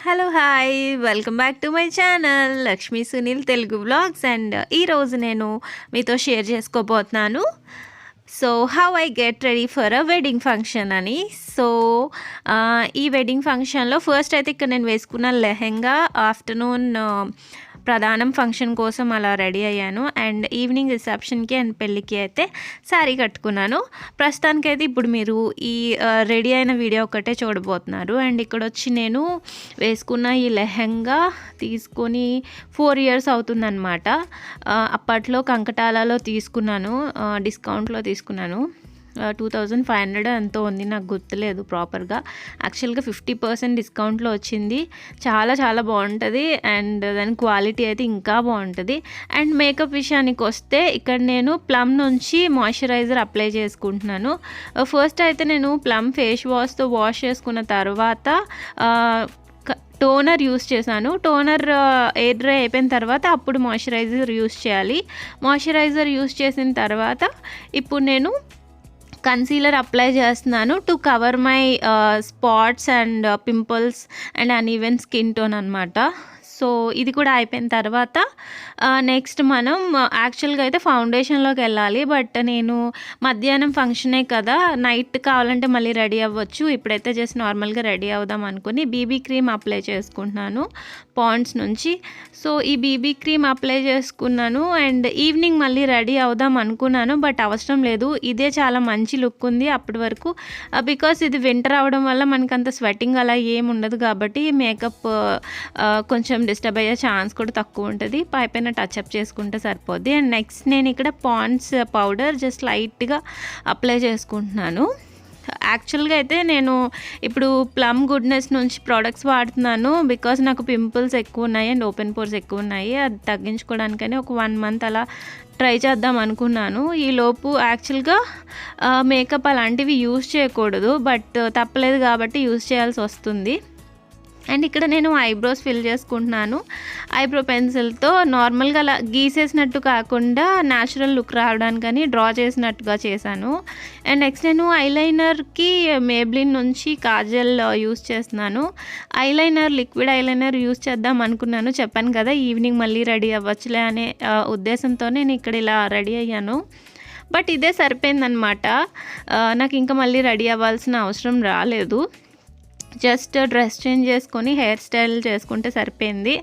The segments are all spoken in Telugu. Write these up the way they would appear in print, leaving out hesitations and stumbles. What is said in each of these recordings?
Hello hi welcome back to my channel Lakshmi Sunil Telugu vlogs. And ఈరోజు నేను మీతో షేర్ చేసుకోబోతున్నాను so how I get ready for a wedding function అని. సో ఈ వెడ్డింగ్ ఫంక్షన్లో ఫస్ట్ అయితే ఇక్కడ నేను వేసుకున్న లెహెంగా ఆఫ్టర్నూన్ ప్రధానం ఫంక్షన్ కోసం అలా రెడీ అయ్యాను. అండ్ ఈవినింగ్ రిసెప్షన్కి అండ్ పెళ్ళికి అయితే శారీ కట్టుకున్నాను. ప్రస్తుతానికైతే ఇప్పుడు మీరు ఈ రెడీ అయిన వీడియో ఒకటే చూడబోతున్నారు. అండ్ ఇక్కడ వచ్చి నేను వేసుకున్న ఈ లెహెంగా తీసుకొని 4 years అవుతుందన్నమాట. అప్పట్లో కంకటాలలో తీసుకున్నాను, డిస్కౌంట్లో తీసుకున్నాను. 2500 ఎంతో ఉంది, నాకు గుర్తులేదు ప్రాపర్గా. యాక్చువల్గా 50% డిస్కౌంట్లో వచ్చింది. చాలా చాలా బాగుంటుంది అండ్ దాని క్వాలిటీ అయితే ఇంకా బాగుంటుంది. అండ్ మేకప్ విషయానికి వస్తే ఇక్కడ నేను ప్లమ్ నుంచి మాయిశ్చరైజర్ అప్లై చేసుకుంటున్నాను. ఫస్ట్ అయితే నేను ప్లమ్ ఫేస్ వాష్తో వాష్ చేసుకున్న తర్వాత టోనర్ యూస్ చేశాను. టోనర్ ఎయిర్ డ్రై అయిపోయిన తర్వాత అప్పుడు మాయిశ్చరైజర్ యూస్ చేయాలి. మాయిశ్చరైజర్ యూస్ చేసిన తర్వాత ఇప్పుడు నేను కన్సీలర్ అప్లై చేస్తున్నాను to cover my spots and pimples and uneven skin tone అనమాట. సో ఇది కూడా అయిపోయిన తర్వాత నెక్స్ట్ మనం యాక్చువల్గా అయితే ఫౌండేషన్లోకి వెళ్ళాలి. బట్ నేను మధ్యాహ్నం ఫంక్షనే కదా, నైట్ కావాలంటే మళ్ళీ రెడీ అవ్వచ్చు. ఇప్పుడైతే జస్ట్ నార్మల్గా రెడీ అవుదాం అనుకుని బీబీ క్రీమ్ అప్లై చేసుకుంటున్నాను పాండ్స్ నుంచి. సో ఈ బీబీ క్రీమ్ అప్లై చేసుకున్నాను అండ్ ఈవినింగ్ మళ్ళీ రెడీ అవుదాం అనుకున్నాను, బట్ అవసరం లేదు. ఇదే చాలా మంచి లుక్ ఉంది అప్పటి వరకు. బికాస్ ఇది వింటర్ అవడం వల్ల మనకు అంత స్వెట్టింగ్ అలా ఏమి ఉండదు కాబట్టి మేకప్ కొంచెం డిస్టర్బ్ అయ్యే ఛాన్స్ కూడా తక్కువ ఉంటుంది. పైపైన టచ్అప్ చేసుకుంటే సరిపోద్ది. అండ్ నెక్స్ట్ నేను ఇక్కడ పాండ్స్ పౌడర్ జస్ట్ లైట్గా అప్లై చేసుకుంటున్నాను. యాక్చువల్గా అయితే నేను ఇప్పుడు ప్లమ్ గుడ్నెస్ నుంచి ప్రోడక్ట్స్ వాడుతున్నాను. బికాస్ నాకు పింపుల్స్ ఎక్కువ ఉన్నాయి అండ్ ఓపెన్ పోర్స్ ఎక్కువ ఉన్నాయి. అది తగ్గించుకోవడానికని ఒక 1 month అలా ట్రై చేద్దాం అనుకున్నాను. ఈలోపు యాక్చువల్గా మేకప్ అలాంటివి యూస్ చేయకూడదు, బట్ తప్పలేదు కాబట్టి యూస్ చేయాల్సి వస్తుంది. అండ్ ఇక్కడ నేను ఐబ్రోస్ ఫిల్ చేసుకుంటున్నాను ఐబ్రో పెన్సిల్తో. నార్మల్గా అలా గీసేసినట్టు కాకుండా న్యాచురల్ లుక్ రావడానికని డ్రా చేసినట్టుగా చేశాను. అండ్ నెక్స్ట్ నేను ఐలైనర్కి మేబ్లిన్ నుంచి కాజల్ యూస్ చేస్తున్నాను. ఐలైనర్ లిక్విడ్ ఐలైనర్ యూస్ చేద్దాం అనుకున్నాను, చెప్పాను కదా ఈవినింగ్ మళ్ళీ రెడీ అవ్వచ్చులే అనే ఉద్దేశంతో నేను ఇక్కడ ఇలా రెడీ అయ్యాను. బట్ ఇదే సరిపోయిందనమాట, నాకు ఇంకా మళ్ళీ రెడీ అవ్వాల్సిన అవసరం రాలేదు. జస్ట్ డ్రెస్ చేంజ్ చేసుకొని హెయిర్ స్టైల్ చేసుకుంటే సరిపోయింది.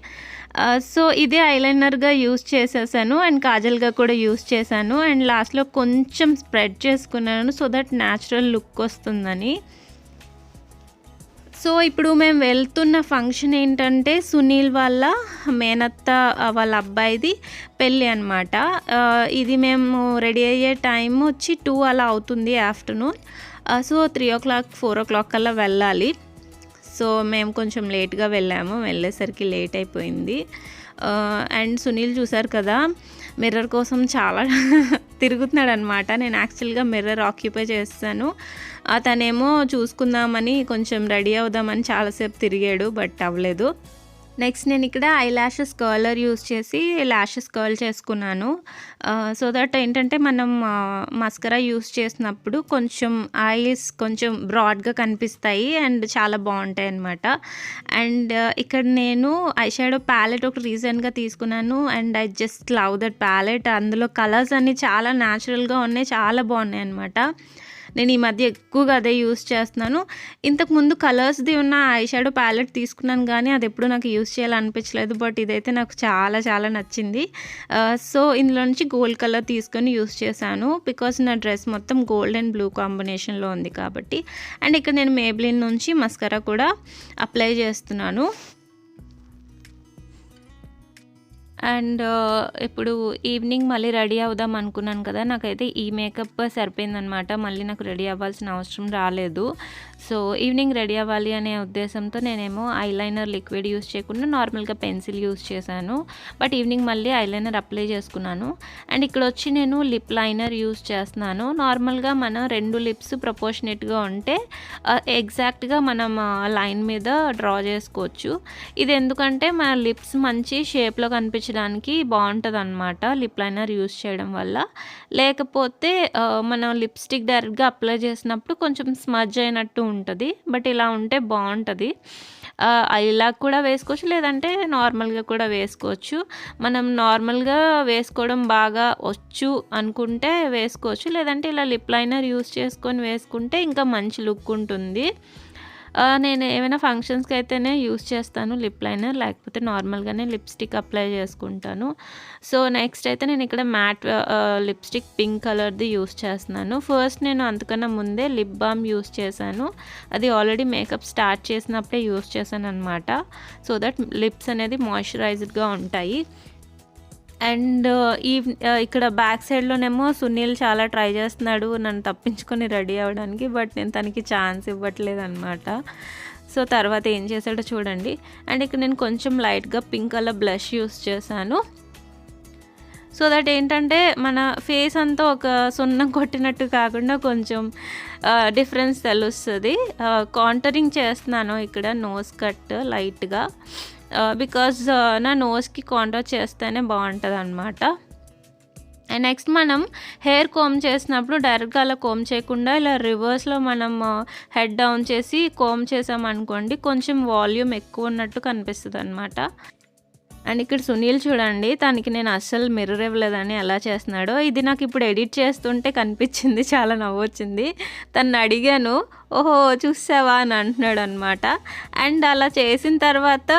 సో ఇదే ఐలైనర్గా యూస్ చేసేసాను అండ్ కాజల్గా కూడా యూస్ చేశాను. అండ్ లాస్ట్లో కొంచెం స్ప్రెడ్ చేసుకున్నాను సో దట్ న్యాచురల్ లుక్ వస్తుందని. సో ఇప్పుడు మేము వెళ్తున్న ఫంక్షన్ ఏంటంటే సునీల్ వాళ్ళ మేనత్త వాళ్ళ అబ్బాయిది పెళ్ళి అనమాట. ఇది మేము రెడీ అయ్యే టైం వచ్చి 2 అలా అవుతుంది ఆఫ్టర్నూన్. సో 3 o'clock 4 o'clock కల్లా వెళ్ళాలి. సో మేము కొంచెం లేట్గా వెళ్ళాము, వెళ్ళేసరికి లేట్ అయిపోయింది. అండ్ సునీల్ చూసారు కదా మిర్రర్ కోసం చాలా తిరుగుతున్నాడు అనమాట. నేను యాక్చువల్గా మిర్రర్ ఆక్యుపై చేస్తాను, అతనేమో చూసుకుందామని కొంచెం రెడీ అవుదామని చాలాసేపు తిరిగాడు, బట్ అవ్వలేదు. నెక్స్ట్ నేను ఇక్కడ ఐ ల్యాషెస్ కర్లర్ యూస్ చేసి ల్యాషెస్ కర్ల్ చేసుకున్నాను. సో దట్ ఏంటంటే మనం మస్కరా యూస్ చేసినప్పుడు కొంచెం ఐస్ కొంచెం బ్రాడ్గా కనిపిస్తాయి అండ్ చాలా బాగుంటాయి అన్నమాట. అండ్ ఇక్కడ నేను ఐ షాడో ప్యాలెట్ ఒక రీసెంట్గా తీసుకున్నాను and I just love that palette. అందులో కలర్స్ అన్నీ చాలా న్యాచురల్గా ఉన్నాయి, చాలా బాగున్నాయి అన్నమాట. నేను ఈ మధ్య ఎక్కువగా అదే యూస్ చేస్తున్నాను. ఇంతకుముందు కలర్స్ది ఉన్న ఐ షాడో ప్యాలెట్ తీసుకున్నాను కానీ అది ఎప్పుడు నాకు యూస్ చేయాలనిపించలేదు, బట్ ఇదైతే నాకు చాలా చాలా నచ్చింది. సో ఇందులో నుంచి గోల్డ్ కలర్ తీసుకొని యూస్ చేశాను బికాస్ నా డ్రెస్ మొత్తం గోల్డ్ అండ్ బ్లూ కాంబినేషన్లో ఉంది కాబట్టి. అండ్ ఇక్కడ నేను మేబ్లిన్ నుంచి మస్కరా కూడా అప్లై చేస్తున్నాను. అండ్ ఇప్పుడు ఈవినింగ్ మళ్ళీ రెడీ అవుదాం అనుకున్నాను కదా, నాకైతే ఈ మేకప్ సరిపోయిందనమాట. మళ్ళీ నాకు రెడీ అవ్వాల్సిన అవసరం రాలేదు. సో ఈవినింగ్ రెడీ అవ్వాలి అనే ఉద్దేశంతో నేనేమో ఐలైనర్ లిక్విడ్ యూస్ చేయకుండా నార్మల్గా పెన్సిల్ యూస్ చేశాను, బట్ ఈవినింగ్ మళ్ళీ ఐలైనర్ అప్లై చేసుకున్నాను. అండ్ ఇక్కడ వచ్చి నేను లిప్ లైనర్ యూస్ చేస్తున్నాను. నార్మల్గా మన 2 లిప్స్ ప్రపోర్షనేట్గా ఉంటే ఎగ్జాక్ట్గా మనం లైన్ మీద డ్రా చేసుకోవచ్చు. ఇది ఎందుకంటే మన లిప్స్ మంచి షేప్లో కనిపించడానికి కనిపించడానికి బాగుంటుందన్నమాట లిప్ లైనర్ యూస్ చేయడం వల్ల. లేకపోతే మనం లిప్స్టిక్ డైరెక్ట్గా అప్లై చేసినప్పుడు కొంచెం స్మజ్ అయినట్టు ఉంటుంది. బట్ ఇలా ఉంటే బాగుంటుంది. ఇలా కూడా వేసుకోవచ్చు, లేదంటే నార్మల్గా కూడా వేసుకోవచ్చు. మనం నార్మల్గా వేసుకోవడం బాగా వచ్చు అనుకుంటే వేసుకోవచ్చు, లేదంటే ఇలా లిప్ లైనర్ యూస్ చేసుకొని వేసుకుంటే ఇంకా మంచి లుక్ ఉంటుంది. నేను ఏమైనా ఫంక్షన్స్కి అయితేనే యూస్ చేస్తాను లిప్ లైనర్, లేకపోతే నార్మల్గానే లిప్స్టిక్ అప్లై చేసుకుంటాను. సో నెక్స్ట్ అయితే నేను ఇక్కడ మ్యాట్ లిప్స్టిక్ పింక్ కలర్ది యూస్ చేస్తున్నాను. ఫస్ట్ నేను అంతకన్నా ముందే లిప్ బామ్ యూస్ చేశాను. అది ఆల్రెడీ మేకప్ స్టార్ట్ చేసినప్పుడే యూస్ చేశాను అనమాట. సో దట్ లిప్స్ అనేది మాయిశ్చరైజ్డ్గా ఉంటాయి. అండ్ ఇక్కడ బ్యాక్ సైడ్లోనేమో సునీల్ చాలా ట్రై చేస్తున్నాడు నన్ను తప్పించుకొని రెడీ అవ్వడానికి. బట్ నేను తనకి ఛాన్స్ ఇవ్వట్లేదు అనమాట. సో తర్వాత ఏం చేశాడో చూడండి. అండ్ ఇక్కడ నేను కొంచెం లైట్గా పింక్ కలర్ బ్లష్ యూస్ చేశాను. సో దట్ ఏంటంటే మన ఫేస్ అంతా ఒక సున్నం కొట్టినట్టు కాకుండా కొంచెం డిఫరెన్స్ తెలుస్తుంది. కాంటరింగ్ చేస్తున్నాను ఇక్కడ నోస్ కట్ లైట్గా, బికాజ్ నా నోస్కి కాంటోర్ చేస్తేనే బాగుంటుంది అనమాట. అండ్ నెక్స్ట్ మనం హెయిర్ కోమ్ చేసినప్పుడు డైరెక్ట్గా అలా కోమ్ చేయకుండా ఇలా రివర్స్లో మనం హెడ్ డౌన్ చేసి కోమ్ చేసామనుకోండి కొంచెం వాల్యూమ్ ఎక్కువ ఉన్నట్టు కనిపిస్తుంది అనమాట. అండ్ ఇక్కడ సునీల్ చూడండి, తనకి నేను అస్సలు మిర్రర్ ఇవ్వలేదని ఎలా చేస్తున్నాడో. ఇది నాకు ఇప్పుడు ఎడిట్ చేస్తుంటే కనిపించింది, చాలా నవ్వొచ్చింది. తను అడిగాను, ఓహో చూసావా అని అంటున్నాడు అనమాట. అండ్ అలా చేసిన తర్వాత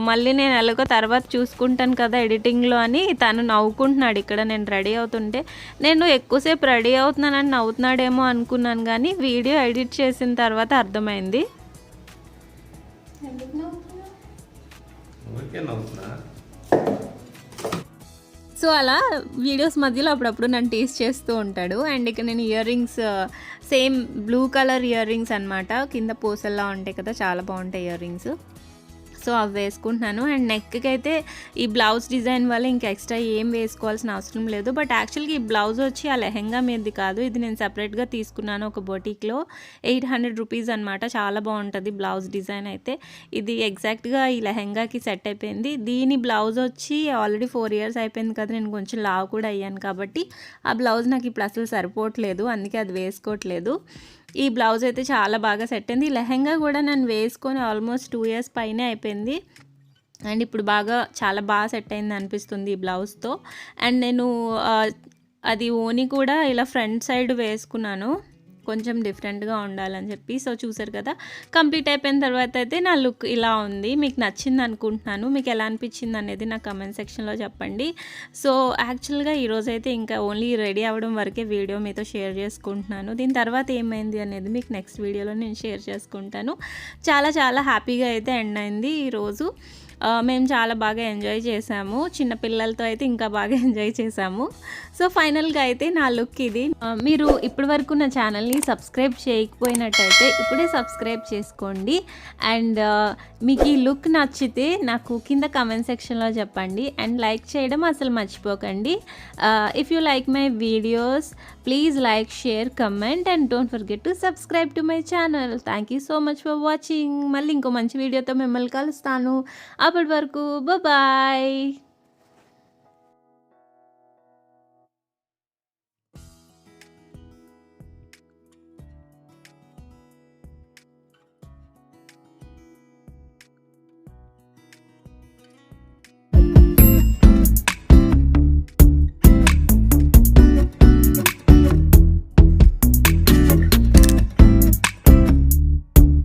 మళ్ళీ నేను ఎలాగో తర్వాత చూసుకుంటాను కదా ఎడిటింగ్లో అని తను నవ్వుకుంటున్నాడు. ఇక్కడ నేను రెడీ అవుతుంటే నేను ఎక్కువసేపు రెడీ అవుతున్నానని నవ్వుతున్నాడేమో అనుకున్నాను, కానీ వీడియో ఎడిట్ చేసిన తర్వాత అర్థమైంది. సో అలా వీడియోస్ మధ్యలో అప్పుడప్పుడు నన్ను టేస్ట్ చేస్తూ ఉంటాడు. అండ్ ఇక్కడ నేను ear rings same blue colour ear rings అనమాట, కింద పూసల్లా ఉంటాయి కదా, చాలా బాగుంటాయి ఇయర్ రింగ్స్. సో అవి వేసుకుంటున్నాను. అండ్ నెక్కి అయితే ఈ బ్లౌజ్ డిజైన్ వల్ల ఇంకా ఎక్స్ట్రా ఏం వేసుకోవాల్సిన అవసరం లేదు. బట్ యాక్చువల్గా ఈ బ్లౌజ్ వచ్చి ఆ లెహెంగా మీది కాదు, ఇది నేను సపరేట్గా తీసుకున్నాను ఒక బొటిక్లో. 800 రూపీస్ అనమాట. చాలా బాగుంటుంది బ్లౌజ్ డిజైన్ అయితే. ఇది ఎగ్జాక్ట్గా ఈ లెహెంగాకి సెట్ అయిపోయింది. దీని బ్లౌజ్ వచ్చి ఆల్రెడీ 4 ఇయర్స్ అయిపోయింది కదా, నేను కొంచెం లావు కూడా అయ్యాను కాబట్టి ఆ బ్లౌజ్ నాకు ఇప్పుడు అసలు సరిపోవట్లేదు, అందుకే అది వేసుకోవట్లేదు. ఈ బ్లౌజ్ అయితే చాలా బాగా సెట్ అయింది. ఈ లెహెంగా కూడా నేను వేసుకొని ఆల్మోస్ట్ 2 ఇయర్స్ పైనే అయిపోయింది. అండ్ ఇప్పుడు చాలా బాగా సెట్ అయింది అనిపిస్తుంది ఈ బ్లౌజ్తో. అండ్ నేను అది ఓని కూడా ఇలా ఫ్రంట్ సైడ్ వేసుకున్నాను, కొంచెం డిఫరెంట్గా ఉండాలని చెప్పి. సో చూసారు కదా, కంప్లీట్ అయిపోయిన తర్వాత అయితే నా లుక్ ఇలా ఉంది. మీకు నచ్చింది అనుకుంటున్నాను. మీకు ఎలా అనిపించింది అనేది నా కమెంట్ సెక్షన్లో చెప్పండి. సో యాక్చువల్గా ఈరోజైతే ఇంకా ఓన్లీ రెడీ అవ్వడం వరకే వీడియో మీతో షేర్ చేసుకుంటున్నాను. దీని తర్వాత ఏమైంది అనేది మీకు నెక్స్ట్ వీడియోలో నేను షేర్ చేసుకుంటాను. చాలా హ్యాపీగా అయితే ఎండ్ అయింది ఈరోజు. మేము చాలా బాగా ఎంజాయ్ చేసాము. చిన్నపిల్లలతో అయితే ఇంకా బాగా ఎంజాయ్ చేసాము. సో ఫైనల్గా అయితే నా లుక్ ఇది. మీరు ఇప్పటి వరకు నా ఛానల్ని సబ్స్క్రైబ్ చేయకపోయినట్టయితే ఇప్పుడే సబ్స్క్రైబ్ చేసుకోండి. అండ్ మీకు ఈ లుక్ నచ్చితే నాకు కింద కమెంట్ సెక్షన్లో చెప్పండి. అండ్ లైక్ చేయడం అసలు మర్చిపోకండి. If you like my videos please like, share, comment and don't forget to subscribe to my channel. Thank you so much for watching. మళ్ళీ ఇంకో మంచి వీడియోతో మిమ్మల్ని కలుస్తాను. అప్పటి వరకు బాయ్.